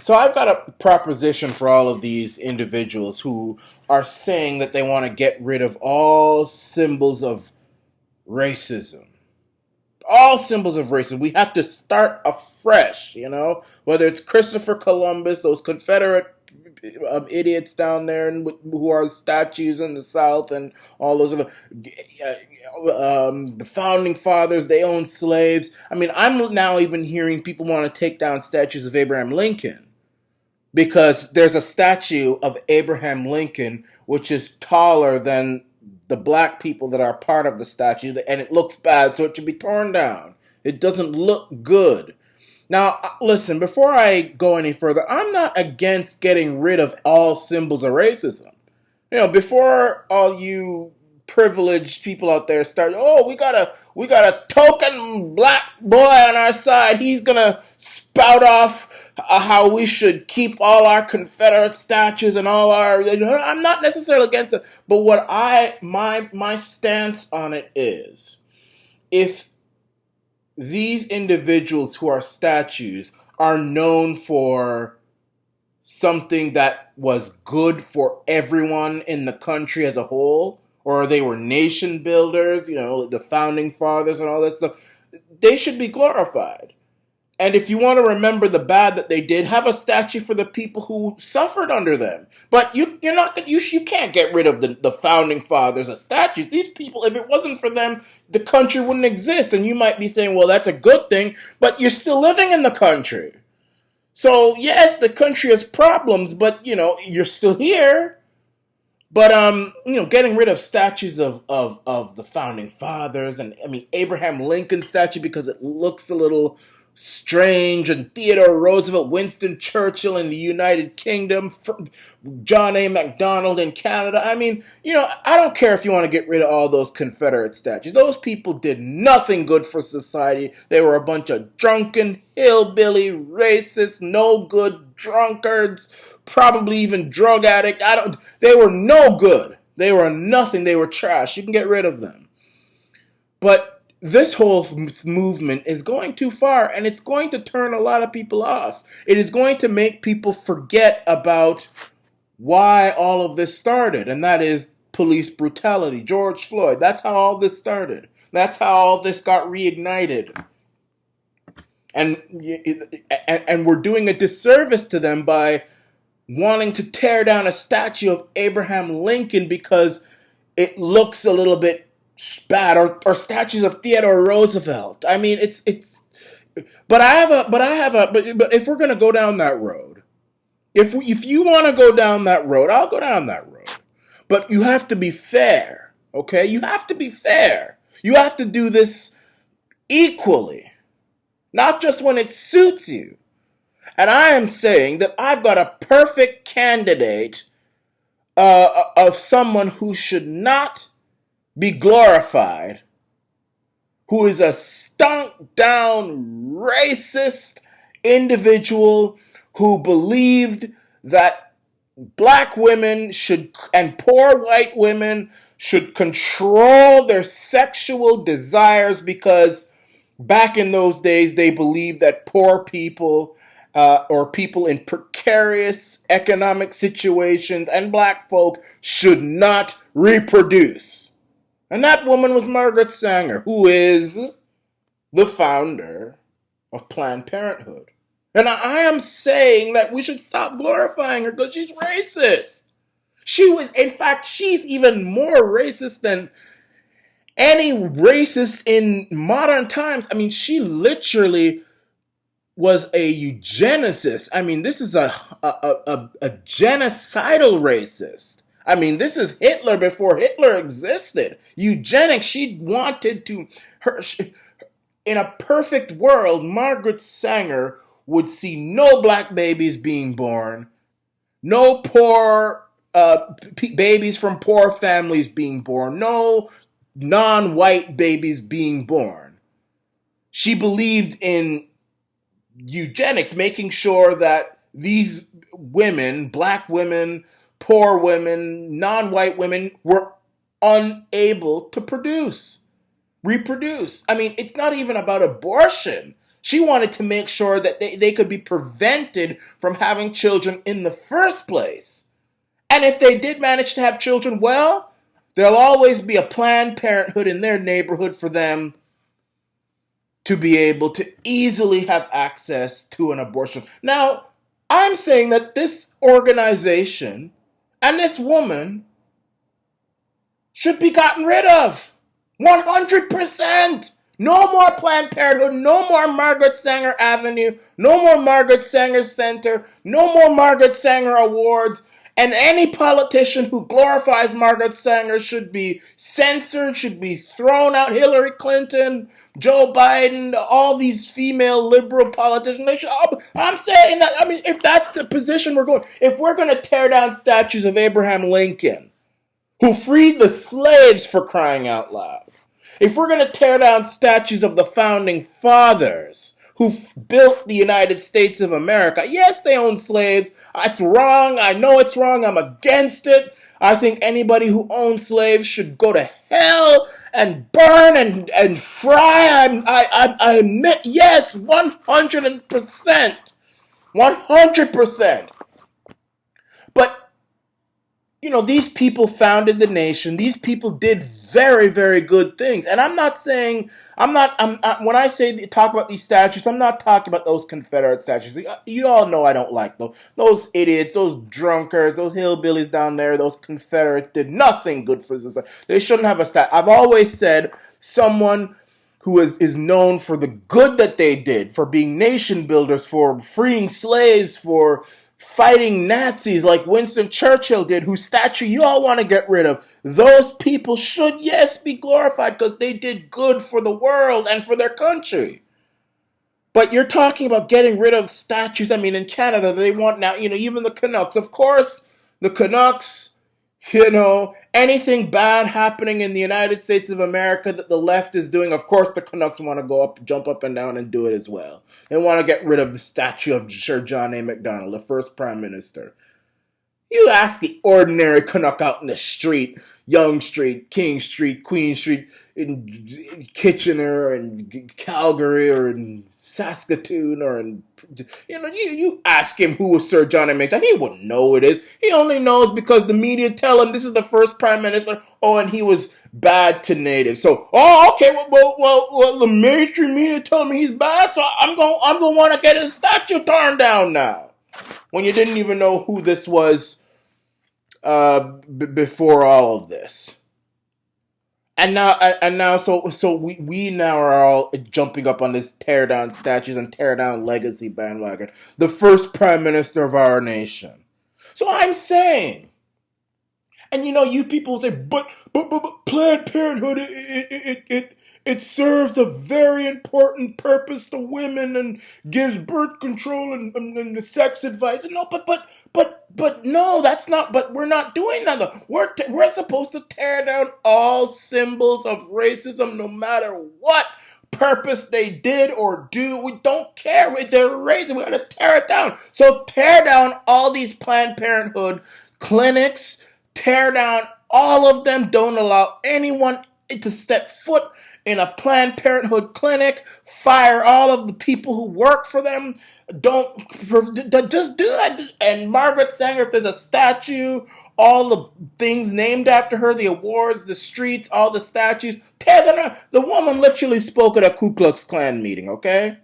So I've got a proposition for all of these individuals who are saying that they want to get rid of all symbols of racism. All symbols of racism. We have to start afresh, whether it's Christopher Columbus, those Confederate idiots down there who are statues in the South, and all those other the founding fathers. They owned slaves. I mean, I'm now even hearing people want to take down statues of Abraham Lincoln because there's a statue of Abraham Lincoln which is taller than the black people that are part of the statue, and it looks bad, so it should be torn down. It doesn't look good. Now, listen, before I go any further, I'm not against getting rid of all symbols of racism. Before all you privileged people out there start, oh, we got a token black boy on our side. He's gonna spout off how we should keep all our Confederate statues and all our. I'm not necessarily against it, but what my stance on it is, if these individuals who are statues are known for something that was good for everyone in the country as a whole, or they were nation builders, the founding fathers and all that stuff, they should be glorified. And if you want to remember the bad that they did, have a statue for the people who suffered under them. But you can't get rid of the founding fathers as statues. These people, if it wasn't for them, the country wouldn't exist. And you might be saying, well, that's a good thing, but you're still living in the country. So yes, the country has problems, but you're still here. But getting rid of statues of the founding fathers, and I mean Abraham Lincoln statue because it looks a little strange, and Theodore Roosevelt, Winston Churchill in the United Kingdom, John A. Macdonald in Canada. I mean, I don't care if you want to get rid of all those Confederate statues. Those people did nothing good for society. They were a bunch of drunken, hillbilly, racist, no good drunkards, probably even drug addict. They were no good. They were nothing. They were trash. You can get rid of them. But this whole movement is going too far, and it's going to turn a lot of people off. It is going to make people forget about why all of this started, and that is police brutality. George Floyd. That's how all this started. That's how all this got reignited. And we're doing a disservice to them by wanting to tear down a statue of Abraham Lincoln because it looks a little bit bad, or statues of Theodore Roosevelt. I mean, but if we're gonna go down that road, if you want to go down that road, I'll go down that road. But you have to be fair, okay? You have to be fair. You have to do this equally, not just when it suits you. And I am saying that I've got a perfect candidate of someone who should not be glorified, who is a stunk down racist individual who believed that black women and poor white women should control their sexual desires because back in those days they believed that poor people or people in precarious economic situations and black folk should not reproduce. And that woman was Margaret Sanger, who is the founder of Planned Parenthood. And I am saying that we should stop glorifying her because she's racist. In fact, she's even more racist than any racist in modern times. I mean, she literally was a eugenicist. I mean, this is a genocidal racist. I mean, this is Hitler before Hitler existed. Eugenics, she wanted to, in a perfect world, Margaret Sanger would see no black babies being born, no poor babies from poor families being born, no non-white babies being born. She believed in eugenics, making sure that these women, black women, poor women, non-white women, were unable to reproduce. I mean, it's not even about abortion. She wanted to make sure that they could be prevented from having children in the first place. And if they did manage to have children, well, there'll always be a Planned Parenthood in their neighborhood for them to be able to easily have access to an abortion. Now, I'm saying that this organization and this woman should be gotten rid of. 100%. No more Planned Parenthood, no more Margaret Sanger Avenue, no more Margaret Sanger Center, no more Margaret Sanger Awards, and any politician who glorifies Margaret Sanger should be censored, should be thrown out. Hillary Clinton, Joe Biden, all these female liberal politicians. I'm saying that, if that's the position we're going, if we're going to tear down statues of Abraham Lincoln, who freed the slaves, for crying out loud, if we're going to tear down statues of the founding fathers who built the United States of America, yes, they owned slaves. It's wrong. I know it's wrong. I'm against it. I think anybody who owns slaves should go to hell and burn and fry. I admit, yes, 100%. 100%. But these people founded the nation. These people did very, very good things. And I'm not saying, when I say talk about these statues, I'm not talking about those Confederate statues. You all know I don't like those idiots, those drunkards, those hillbillies down there. Those Confederates did nothing good for society. They shouldn't have a statue. I've always said someone who is known for the good that they did, for being nation builders, for freeing slaves, for fighting Nazis like Winston Churchill did, whose statue you all want to get rid of. Those people should, yes, be glorified because they did good for the world and for their country. But you're talking about getting rid of statues. In Canada, they want now, even the Canucks. Of course, the Canucks, anything bad happening in the United States of America that the left is doing, of course the Canucks want to go up, jump up and down and do it as well. They want to get rid of the statue of Sir John A. Macdonald, the first Prime Minister. You ask the ordinary Canuck out in the street, Yonge Street, King Street, Queen Street, in Kitchener and Calgary or in Saskatoon or in, you ask him who was Sir John A. Macdonald, he wouldn't know who it is. He only knows because the media tell him this is the first Prime Minister. Oh, and he was bad to natives. So, okay, well, the mainstream media tell me he's bad, so I'm gonna want to get his statue torn down now. When you didn't even know who this was before all of this. And now, so we now are all jumping up on this tear down statues and tear down legacy bandwagon. The first Prime Minister of our nation. So I'm saying, and you people say, but Planned Parenthood, it serves a very important purpose to women and gives birth control and sex advice. No, but no, that's not. But we're not doing that. Though. We're supposed to tear down all symbols of racism, no matter what purpose they did or do. We don't care. They're racist. We got to tear it down. So tear down all these Planned Parenthood clinics. Tear down all of them. Don't allow anyone to step foot in a Planned Parenthood clinic. Fire all of the people who work for them. Just do that. And Margaret Sanger, if there's a statue, all the things named after her, the awards, the streets, all the statues, tear them down. The woman literally spoke at a Ku Klux Klan meeting, okay?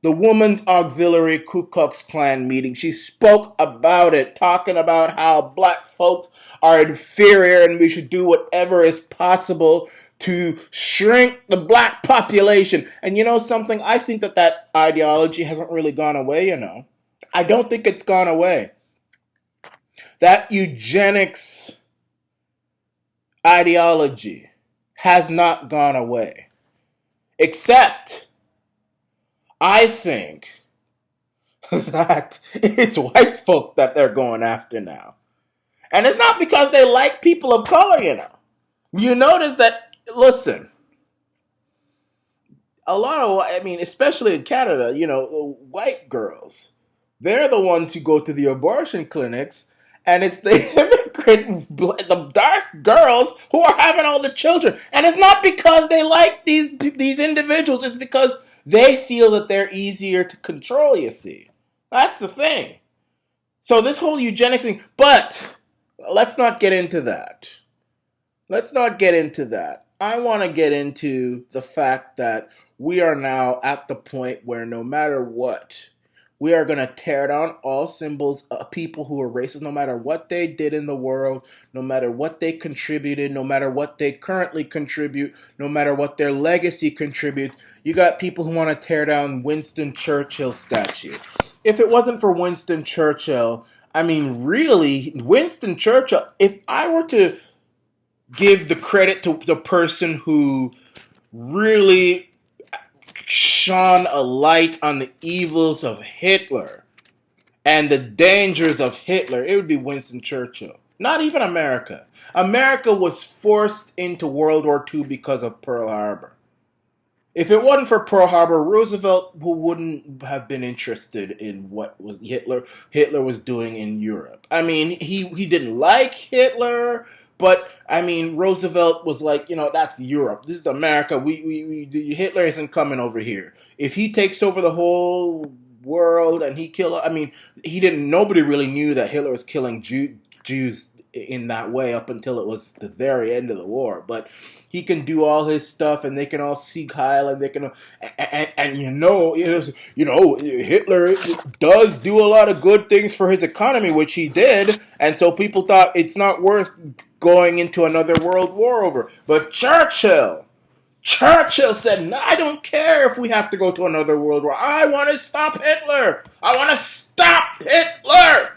The Women's Auxiliary Ku Klux Klan meeting. She spoke about it, talking about how black folks are inferior and we should do whatever is possible to shrink the black population. And you know something? I think that ideology hasn't really gone away, I don't think it's gone away. That eugenics ideology has not gone away. Except, I think that it's white folk that they're going after now. And it's not because they like people of color, You notice that, listen, a lot of, especially in Canada, white girls, they're the ones who go to the abortion clinics, and it's the the dark girls who are having all the children. And it's not because they like these individuals, it's because They feel that they're easier to control, you see. That's the thing. So this whole eugenics thing, but let's not get into that. Let's not get into that. I want to get into the fact that we are now at the point where no matter what, we are going to tear down all symbols of people who are racist, no matter what they did in the world, no matter what they contributed, no matter what they currently contribute, no matter what their legacy contributes. You got people who want to tear down Winston Churchill's statue. If it wasn't for Winston Churchill, I mean, really, Winston Churchill, if I were to give the credit to the person who really shone a light on the evils of Hitler and the dangers of Hitler, it would be Winston Churchill. Not even America. America was forced into World War II because of Pearl Harbor. If it wasn't for Pearl Harbor, Roosevelt wouldn't have been interested in what was Hitler was doing in Europe. I mean, he didn't like Hitler, but I mean, Roosevelt was like, that's Europe. This is America. Hitler isn't coming over here. If he takes over the whole world and I mean, nobody really knew that Hitler was killing Jews in that way up until it was the very end of the war. But he can do all his stuff, and they can all seek Heil, and they can, and Hitler does do a lot of good things for his economy, which he did, and so people thought it's not worth going into another world war over. But Churchill said, no, I don't care if we have to go to another world war. I want to stop Hitler. I want to stop Hitler.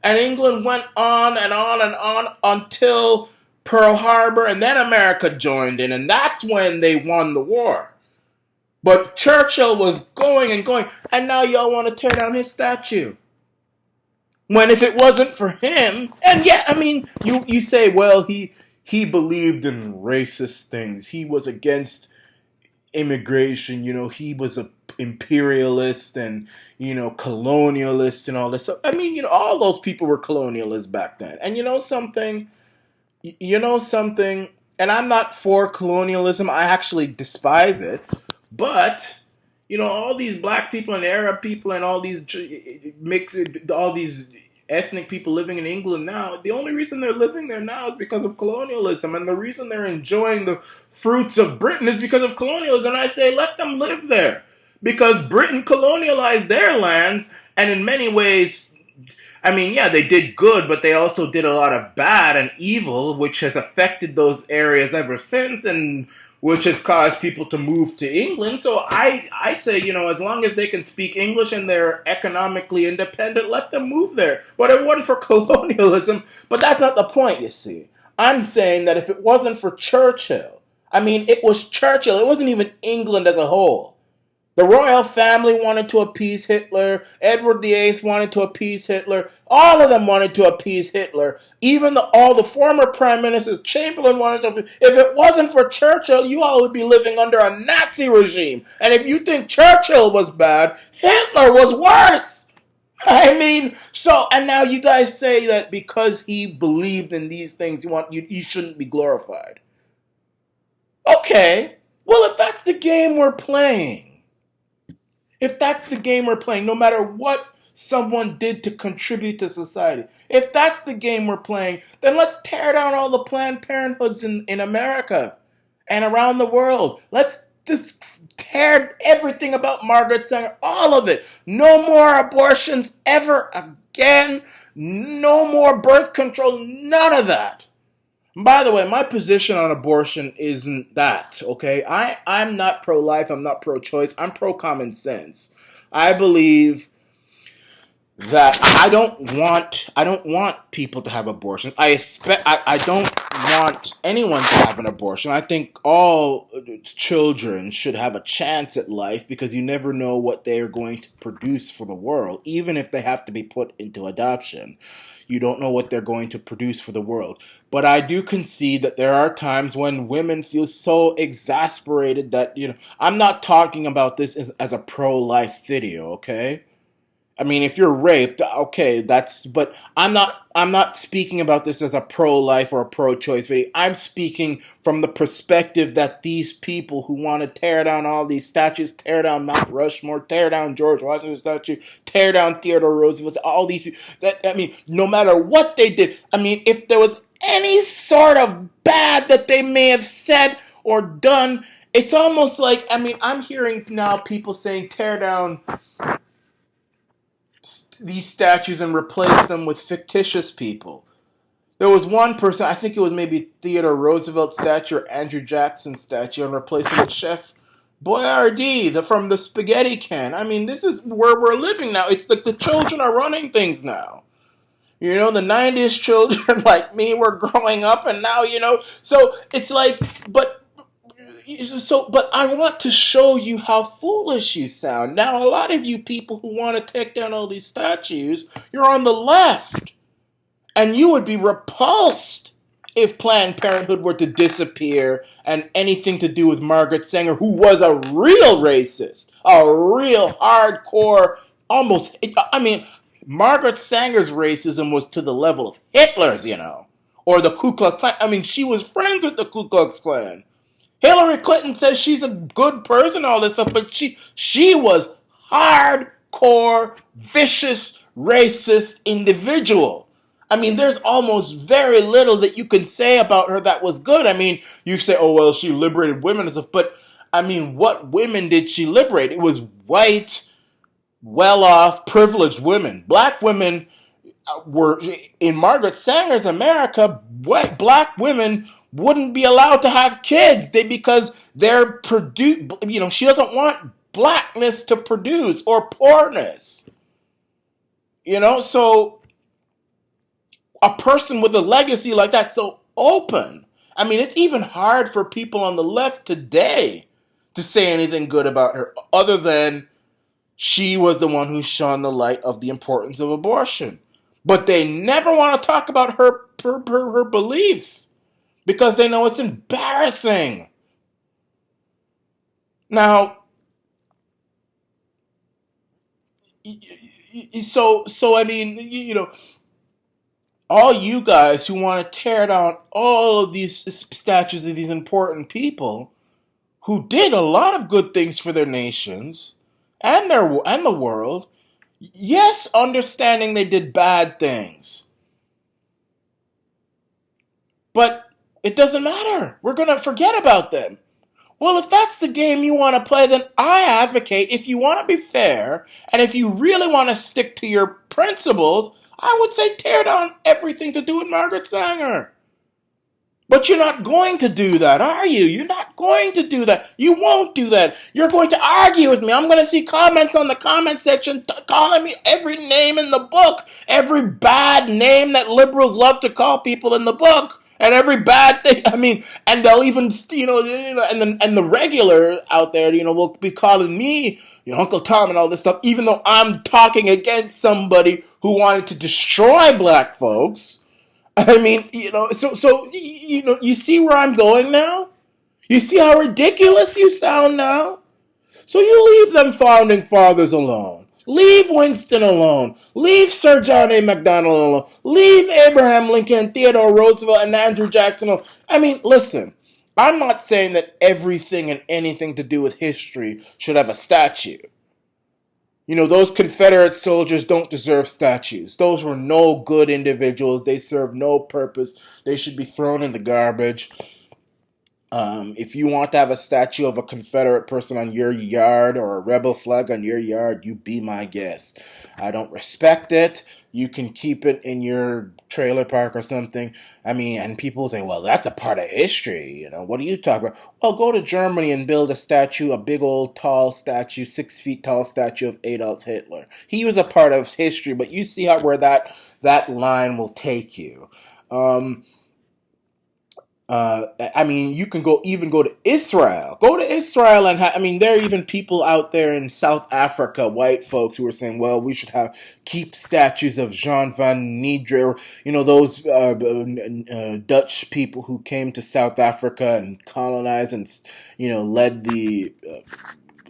And England went on and on and on until Pearl Harbor, and then America joined in, and that's when they won the war. But Churchill was going and going, and now y'all want to tear down his statue. When if it wasn't for him, and yeah, I mean, you say, well, he believed in racist things. He was against immigration, he was a imperialist and, colonialist and all this stuff. I mean, all those people were colonialists back then. And something, and I'm not for colonialism. I actually despise it. But, all these black people and Arab people and all these all these ethnic people living in England now, the only reason they're living there now is because of colonialism. And the reason they're enjoying the fruits of Britain is because of colonialism. And I say, let them live there. Because Britain colonialized their lands, and in many ways, I mean, yeah, they did good, but they also did a lot of bad and evil, which has affected those areas ever since, and which has caused people to move to England. So I say, as long as they can speak English and they're economically independent, let them move there. But it wasn't for colonialism. But that's not the point, you see. I'm saying that if it wasn't for Churchill, I mean, it was Churchill. It wasn't even England as a whole. The royal family wanted to appease Hitler. Edward VIII wanted to appease Hitler. All of them wanted to appease Hitler. Even all the former prime ministers, Chamberlain wanted to appease. If it wasn't for Churchill, you all would be living under a Nazi regime. And if you think Churchill was bad, Hitler was worse. I mean, and now you guys say that because he believed in these things, you shouldn't be glorified. Okay, well, if that's the game we're playing, no matter what someone did to contribute to society, if that's the game we're playing, then let's tear down all the Planned Parenthoods in America and around the world. Let's just tear everything about Margaret Sanger, all of it. No more abortions ever again. No more birth control, none of that. By the way, my position on abortion isn't that, okay? I'm not pro-life, I'm not pro-choice, I'm pro-common sense. I believe that I don't want people to have abortions. I don't want anyone to have an abortion. I think all children should have a chance at life because you never know what they are going to produce for the world, even if they have to be put into adoption. You don't know what they're going to produce for the world. But I do concede that there are times when women feel so exasperated that, I'm not talking about this as a pro-life video, okay? I mean, if you're raped, okay, but I'm not speaking about this as a pro-life or a pro-choice video. I'm speaking from the perspective that these people who want to tear down all these statues, tear down Mount Rushmore, tear down George Washington statue, tear down Theodore Roosevelt, all these people, I mean, no matter what they did, I mean, if there was any sort of bad that they may have said or done, it's almost like, I mean, I'm hearing now people saying tear down these statues and replace them with fictitious people. There was one person, I think it was maybe Theodore Roosevelt statue or Andrew Jackson statue, and replace it with Chef Boyardee from the spaghetti can. I mean, this is where we're living now. It's like the children are running things now. You know, the 90s children like me were growing up, and now, so it's like, but I want to show you how foolish you sound. Now, a lot of you people who want to take down all these statues, you're on the left. And you would be repulsed if Planned Parenthood were to disappear and anything to do with Margaret Sanger, who was a real racist, a real hardcore, almost, I mean, Margaret Sanger's racism was to the level of Hitler's, or the Ku Klux Klan. I mean, she was friends with the Ku Klux Klan. Hillary Clinton says she's a good person, all this stuff, but she was hardcore, vicious, racist individual. I mean, there's almost very little that you can say about her that was good. I mean, you say, oh, well, she liberated women and stuff, but I mean, what women did she liberate? It was white, well-off, privileged women. Black women were, in Margaret Sanger's America, black women wouldn't be allowed to have kids because they're she doesn't want blackness to produce or poorness. So a person with a legacy like that, so open. I mean, it's even hard for people on the left today to say anything good about her other than she was the one who shone the light of the importance of abortion. But they never want to talk about her beliefs because they know it's embarrassing. Now, so I mean, all you guys who want to tear down all of these statues of these important people who did a lot of good things for their nations and the world, yes, understanding they did bad things. But it doesn't matter. We're going to forget about them. Well, if that's the game you want to play, then I advocate, if you want to be fair, and if you really want to stick to your principles, I would say tear down everything to do with Margaret Sanger. But you're not going to do that, are you? You're not going to do that. You won't do that. You're going to argue with me. I'm going to see comments on the comment section calling me every name in the book, every bad name that liberals love to call people in the book. And every bad thing, I mean, and they'll even, and the regular out there, will be calling me, Uncle Tom and all this stuff, even though I'm talking against somebody who wanted to destroy black folks. I mean, so you see where I'm going now? You see how ridiculous you sound now? So you leave them founding fathers alone. Leave Winston alone. Leave Sir John A. Macdonald alone. Leave Abraham Lincoln and Theodore Roosevelt and Andrew Jackson alone. I mean, listen, I'm not saying that everything and anything to do with history should have a statue. Those Confederate soldiers don't deserve statues. Those were no good individuals. They served no purpose. They should be thrown in the garbage. If you want to have a statue of a Confederate person on your yard or a rebel flag on your yard, you be my guest. I don't respect it. You can keep it in your trailer park or something. I mean, and people say, well, that's a part of history. What are you talking about? Well, go to Germany and build a statue, a big old tall statue, 6 feet tall statue of Adolf Hitler. He was a part of history, but you see where that line will take you. I mean, you can go to Israel. Go to Israel and there are even people out there in South Africa, white folks, who are saying, well, we should keep statues of Jean van Niedre, those Dutch people who came to South Africa and colonized and, led the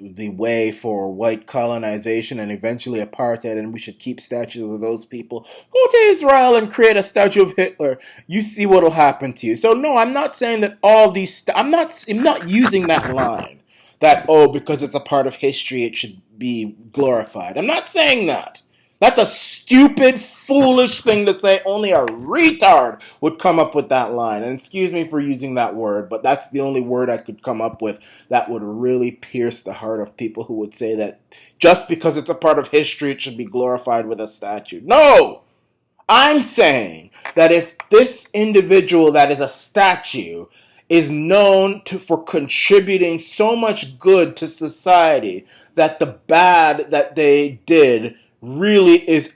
the way for white colonization and eventually apartheid, and we should keep statues of those people. Go to Israel and create a statue of Hitler. You see what'll happen to you. So no, I'm not saying that all these. I'm not using that line. That because it's a part of history, it should be glorified. I'm not saying that. That's a stupid, foolish thing to say. Only a retard would come up with that line. And excuse me for using that word, but that's the only word I could come up with that would really pierce the heart of people who would say that just because it's a part of history, it should be glorified with a statue. No! I'm saying that if this individual that is a statue is known for contributing so much good to society, that the bad that they did really is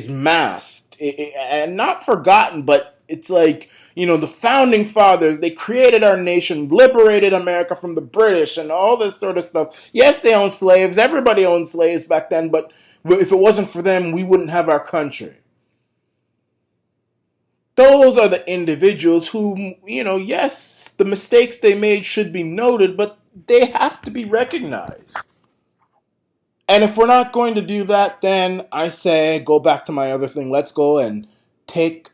masked and not forgotten, but it's like, the founding fathers, they created our nation, liberated America from the British and all this sort of stuff. Yes, they owned slaves. Everybody owned slaves back then, but if it wasn't for them, we wouldn't have our country. Those are the individuals who, yes, the mistakes they made should be noted, but they have to be recognized. And if we're not going to do that, then I say go back to my other thing. Let's go and take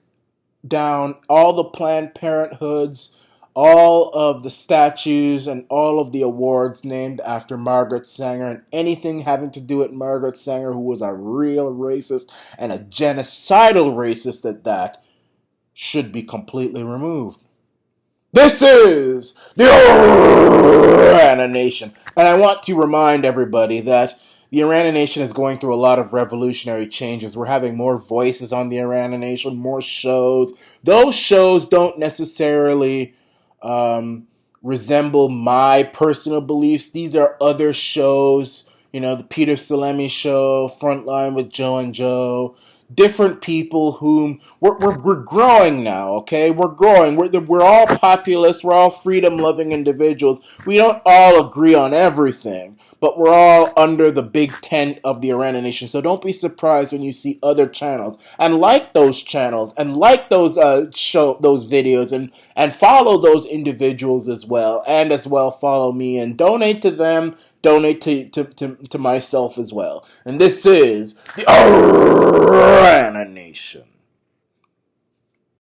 down all the Planned Parenthoods, all of the statues, and all of the awards named after Margaret Sanger, and anything having to do with Margaret Sanger, who was a real racist and a genocidal racist at that, should be completely removed. This is the Arana Nation. And I want to remind everybody that the Arana Nation is going through a lot of revolutionary changes. We're having more voices on the Arana Nation, more shows. Those shows don't necessarily resemble my personal beliefs. These are other shows. The Peter Salemi Show, Frontline with Joe and Joe. Different people whom we're growing now, okay? We're growing. We're all populists. We're all freedom-loving individuals. We don't all agree on everything, but we're all under the big tent of the Arana Nation. So don't be surprised when you see other channels, and like those channels, and like those those videos, and follow those individuals as well, and as well follow me and donate to them. Donate to myself as well. And this is the Arana Nation.